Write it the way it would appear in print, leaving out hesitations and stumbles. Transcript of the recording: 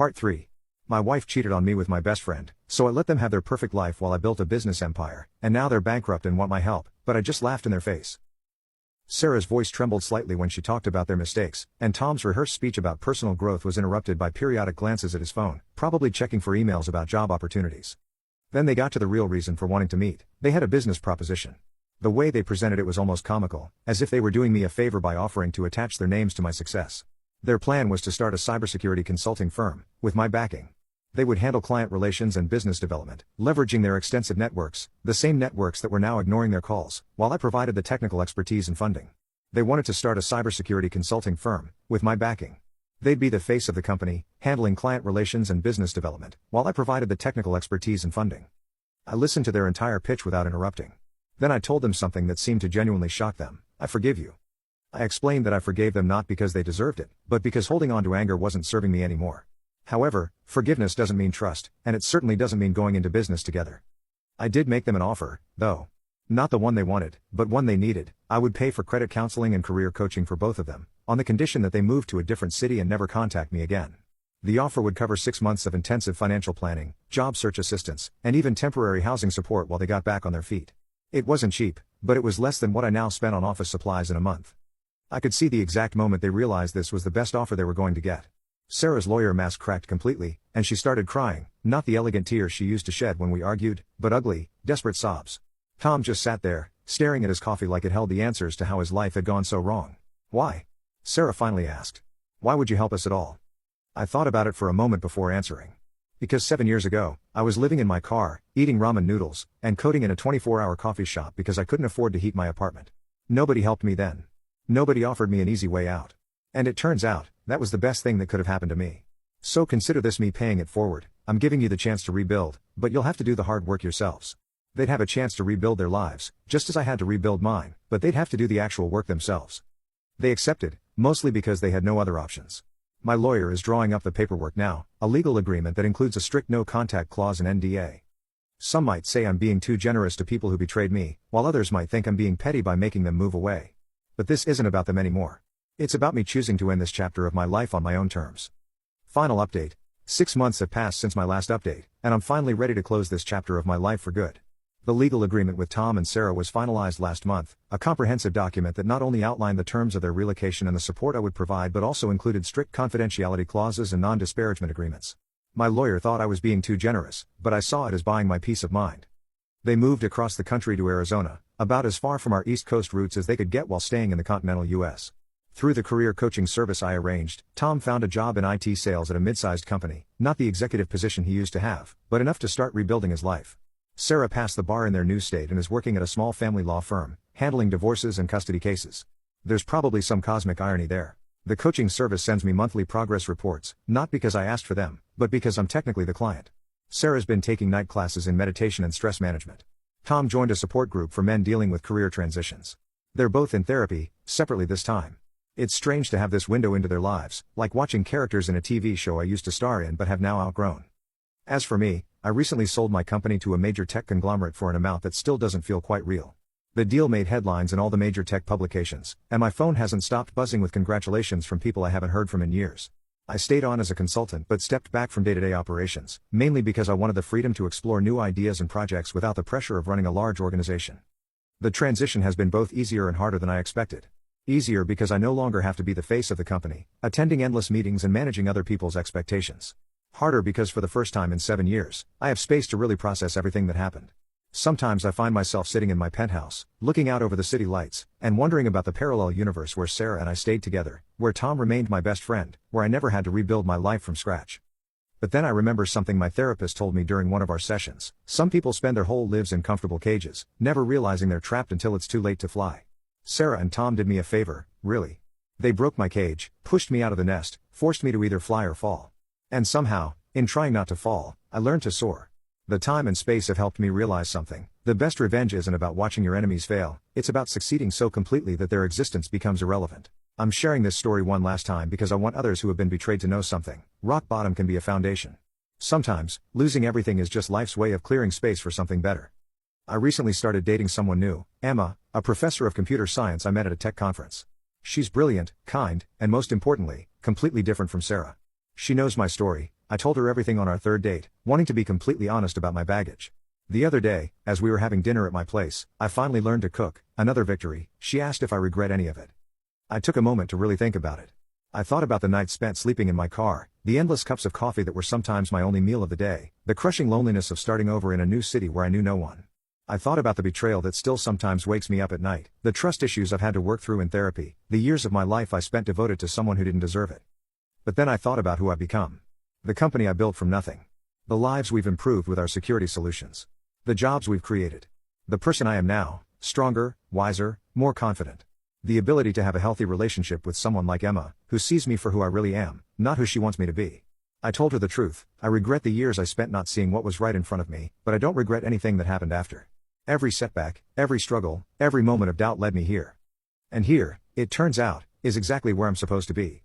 Part 3. My wife cheated on me with my best friend, so I let them have their perfect life while I built a business empire, and now they're bankrupt and want my help, but I just laughed in their face. Sarah's voice trembled slightly when she talked about their mistakes, and Tom's rehearsed speech about personal growth was interrupted by periodic glances at his phone, probably checking for emails about job opportunities. Then they got to the real reason for wanting to meet. They had a business proposition. The way they presented it was almost comical, as if they were doing me a favor by offering to attach their names to my success. Their plan was to start a cybersecurity consulting firm, with my backing. They would handle client relations and business development, leveraging their extensive networks, the same networks that were now ignoring their calls, while I provided the technical expertise and funding. They wanted to start a cybersecurity consulting firm, with my backing. They'd be the face of the company, handling client relations and business development, while I provided the technical expertise and funding. I listened to their entire pitch without interrupting. Then I told them something that seemed to genuinely shock them. I forgive you. I explained that I forgave them not because they deserved it, but because holding on to anger wasn't serving me anymore. However, forgiveness doesn't mean trust, and it certainly doesn't mean going into business together. I did make them an offer, though. Not the one they wanted, but one they needed. I would pay for credit counseling and career coaching for both of them, on the condition that they moved to a different city and never contact me again. The offer would cover 6 months of intensive financial planning, job search assistance, and even temporary housing support while they got back on their feet. It wasn't cheap, but it was less than what I now spent on office supplies in a month. I could see the exact moment they realized this was the best offer they were going to get. Sarah's lawyer mask cracked completely, and she started crying, not the elegant tears she used to shed when we argued, but ugly, desperate sobs. Tom just sat there, staring at his coffee like it held the answers to how his life had gone so wrong. Why? Sarah finally asked. Why would you help us at all? I thought about it for a moment before answering. Because 7 years ago, I was living in my car, eating ramen noodles, and coding in a 24-hour coffee shop because I couldn't afford to heat my apartment. Nobody helped me then. Nobody offered me an easy way out. And it turns out, that was the best thing that could have happened to me. So consider this me paying it forward. I'm giving you the chance to rebuild, but you'll have to do the hard work yourselves. They'd have a chance to rebuild their lives, just as I had to rebuild mine, but they'd have to do the actual work themselves. They accepted, mostly because they had no other options. My lawyer is drawing up the paperwork now, a legal agreement that includes a strict no-contact clause and NDA. Some might say I'm being too generous to people who betrayed me, while others might think I'm being petty by making them move away. But this isn't about them anymore. It's about me choosing to end this chapter of my life on my own terms. Final update. 6 months have passed since my last update, and I'm finally ready to close this chapter of my life for good. The legal agreement with Tom and Sarah was finalized last month, a comprehensive document that not only outlined the terms of their relocation and the support I would provide but also included strict confidentiality clauses and non-disparagement agreements. My lawyer thought I was being too generous, but I saw it as buying my peace of mind. They moved across the country to Arizona, about as far from our East Coast roots as they could get while staying in the continental U.S. Through the career coaching service I arranged, Tom found a job in IT sales at a mid-sized company, not the executive position he used to have, but enough to start rebuilding his life. Sarah passed the bar in their new state and is working at a small family law firm, handling divorces and custody cases. There's probably some cosmic irony there. The coaching service sends me monthly progress reports, not because I asked for them, but because I'm technically the client. Sarah's been taking night classes in meditation and stress management. Tom joined a support group for men dealing with career transitions. They're both in therapy, separately this time. It's strange to have this window into their lives, like watching characters in a TV show I used to star in but have now outgrown. As for me, I recently sold my company to a major tech conglomerate for an amount that still doesn't feel quite real. The deal made headlines in all the major tech publications, and my phone hasn't stopped buzzing with congratulations from people I haven't heard from in years. I stayed on as a consultant but stepped back from day-to-day operations, mainly because I wanted the freedom to explore new ideas and projects without the pressure of running a large organization. The transition has been both easier and harder than I expected. Easier because I no longer have to be the face of the company, attending endless meetings and managing other people's expectations. Harder because for the first time in 7 years, I have space to really process everything that happened. Sometimes I find myself sitting in my penthouse, looking out over the city lights, and wondering about the parallel universe where Sarah and I stayed together, where Tom remained my best friend, where I never had to rebuild my life from scratch. But then I remember something my therapist told me during one of our sessions. Some people spend their whole lives in comfortable cages, never realizing they're trapped until it's too late to fly. Sarah and Tom did me a favor, really. They broke my cage, pushed me out of the nest, forced me to either fly or fall. And somehow, in trying not to fall, I learned to soar. The time and space have helped me realize something. The best revenge isn't about watching your enemies fail, it's about succeeding so completely that their existence becomes irrelevant. I'm sharing this story one last time because I want others who have been betrayed to know something. Rock bottom can be a foundation. Sometimes, losing everything is just life's way of clearing space for something better. I recently started dating someone new, Emma, a professor of computer science I met at a tech conference. She's brilliant, kind, and most importantly, completely different from Sarah. She knows my story, I told her everything on our third date, wanting to be completely honest about my baggage. The other day, as we were having dinner at my place, I finally learned to cook, another victory. She asked if I regret any of it. I took a moment to really think about it. I thought about the nights spent sleeping in my car, the endless cups of coffee that were sometimes my only meal of the day, the crushing loneliness of starting over in a new city where I knew no one. I thought about the betrayal that still sometimes wakes me up at night, the trust issues I've had to work through in therapy, the years of my life I spent devoted to someone who didn't deserve it. But then I thought about who I've become. The company I built from nothing. The lives we've improved with our security solutions. The jobs we've created. The person I am now, stronger, wiser, more confident. The ability to have a healthy relationship with someone like Emma, who sees me for who I really am, not who she wants me to be. I told her the truth. I regret the years I spent not seeing what was right in front of me, but I don't regret anything that happened after. Every setback, every struggle, every moment of doubt led me here. And here, it turns out, is exactly where I'm supposed to be.